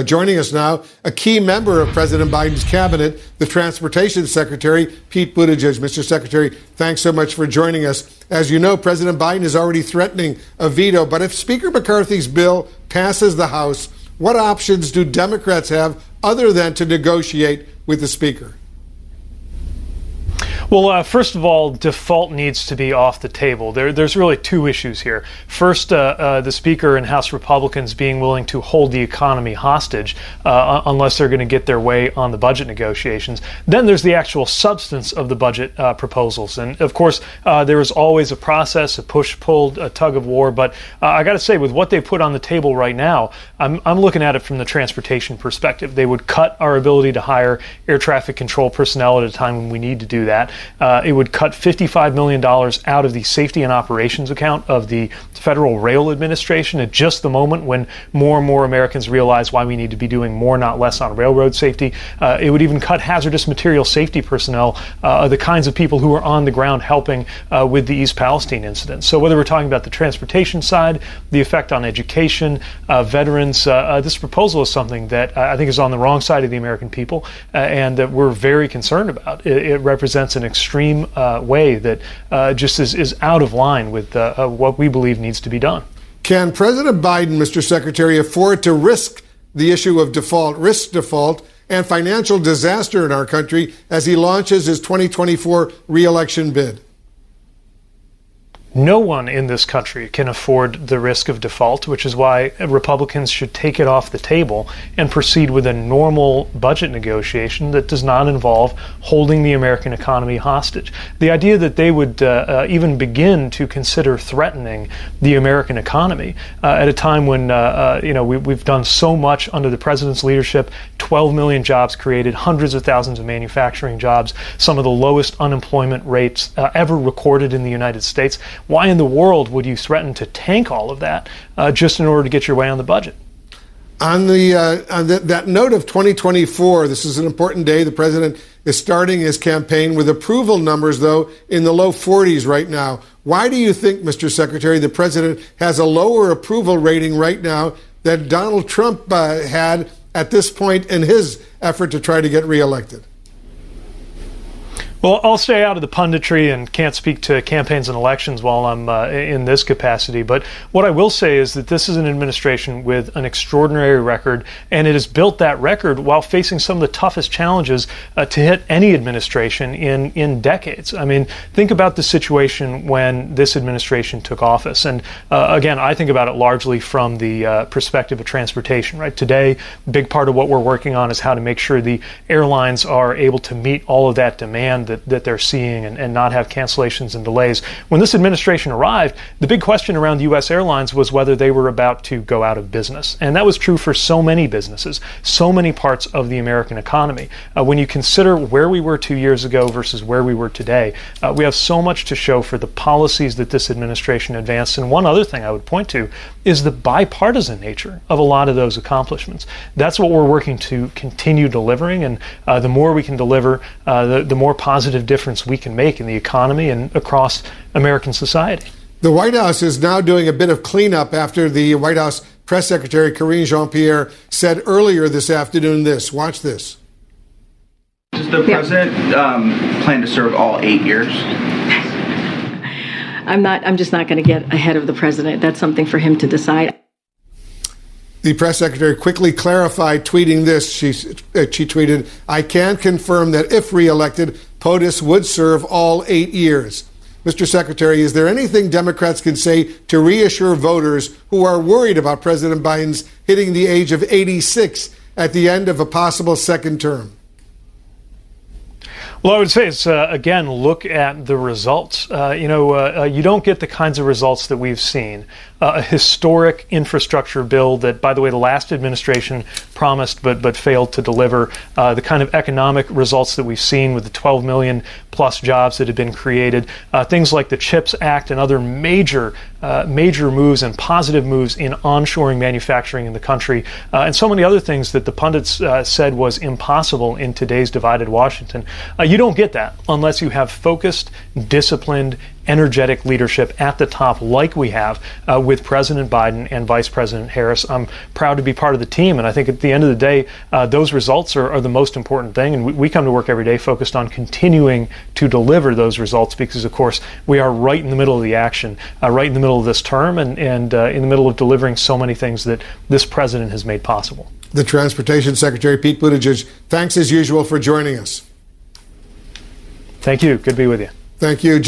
Joining us now, a key member of President Biden's cabinet, the Transportation Secretary, Pete Buttigieg. Mr. Secretary, thanks so much for joining us. As you know, President Biden is already threatening a veto, but if Speaker McCarthy's bill passes the House, what options do Democrats have other than to negotiate with the Speaker? Well, first of all, default needs to be off the table. There's really two issues here. First, the Speaker and House Republicans being willing to hold the economy hostage unless they're going to get their way on the budget negotiations. Then there's the actual substance of the budget proposals. And, of course, there is always a process, a push-pull, a tug-of-war. But I got to say, with what they put on the table right now, I'm looking at it from the transportation perspective. They would cut our ability to hire air traffic control personnel at a time when we need to do that. It would cut $55 million out of the safety and operations account of the Federal Rail Administration at just the moment when more and more Americans realize why we need to be doing more, not less, on railroad safety. It would even cut hazardous material safety personnel, the kinds of people who are on the ground helping with the East Palestine incident. So whether we're talking about the transportation side, the effect on education, veterans, this proposal is something that I think is on the wrong side of the American people and that we're very concerned about. It represents an extreme way that just is out of line with what we believe needs to be done. Can President Biden, Mr. Secretary, afford to risk the issue of risk default and financial disaster in our country as he launches his 2024 re-election bid? No one in this country can afford the risk of default, which is why Republicans should take it off the table and proceed with a normal budget negotiation that does not involve holding the American economy hostage. The idea that they would even begin to consider threatening the American economy at a time when we've done so much under the president's leadership, 12 million jobs created, hundreds of thousands of manufacturing jobs, some of the lowest unemployment rates ever recorded in the United States. Why in the world would you threaten to tank all of that just in order to get your way on the budget? On that note of 2024, this is an important day. The president is starting his campaign with approval numbers, though, in the low 40s right now. Why do you think, Mr. Secretary, the president has a lower approval rating right now than Donald Trump had at this point in his effort to try to get reelected? Well, I'll stay out of the punditry and can't speak to campaigns and elections while I'm in this capacity. But what I will say is that this is an administration with an extraordinary record, and it has built that record while facing some of the toughest challenges to hit any administration in decades. I mean, think about the situation when this administration took office. And again, I think about it largely from the perspective of transportation, right? Today, a big part of what we're working on is how to make sure the airlines are able to meet all of that demand that they're seeing and not have cancellations and delays. When this administration arrived, the big question around U.S. airlines was whether they were about to go out of business. And that was true for so many businesses, so many parts of the American economy. When you consider where we were 2 years ago versus where we were today, we have so much to show for the policies that this administration advanced. And one other thing I would point to is the bipartisan nature of a lot of those accomplishments. That's what we're working to continue delivering. And the more we can deliver, the more positive difference we can make in the economy and across American society. The White House is now doing a bit of cleanup after the White House press secretary Karine Jean-Pierre said earlier this afternoon this. Watch this. Does the president plan to serve all 8 years? I'm just not going to get ahead of the president. That's something for him to decide. The press secretary quickly clarified, tweeting this. She tweeted, "I can confirm that if reelected, POTUS would serve all 8 years." Mr. Secretary, is there anything Democrats can say to reassure voters who are worried about President Biden's hitting the age of 86 at the end of a possible second term? Well, I would say it's, again, look at the results. You don't get the kinds of results that we've seen. A historic infrastructure bill that, by the way, the last administration promised but failed to deliver. The kind of economic results that we've seen with the 12 million plus jobs that have been created. Things like the CHIPS Act and other major moves and positive moves in onshoring manufacturing in the country. And so many other things that the pundits said was impossible in today's divided Washington. You don't get that unless you have focused, disciplined, energetic leadership at the top like we have with President Biden and Vice President Harris. I'm proud to be part of the team, and I think at the end of the day, those results are the most important thing, and we come to work every day focused on continuing to deliver those results because, of course, we are right in the middle of the action, right in the middle of this term, and in the middle of delivering so many things that this president has made possible. The Transportation Secretary, Pete Buttigieg, thanks as usual for joining us. Thank you. Good to be with you. Thank you.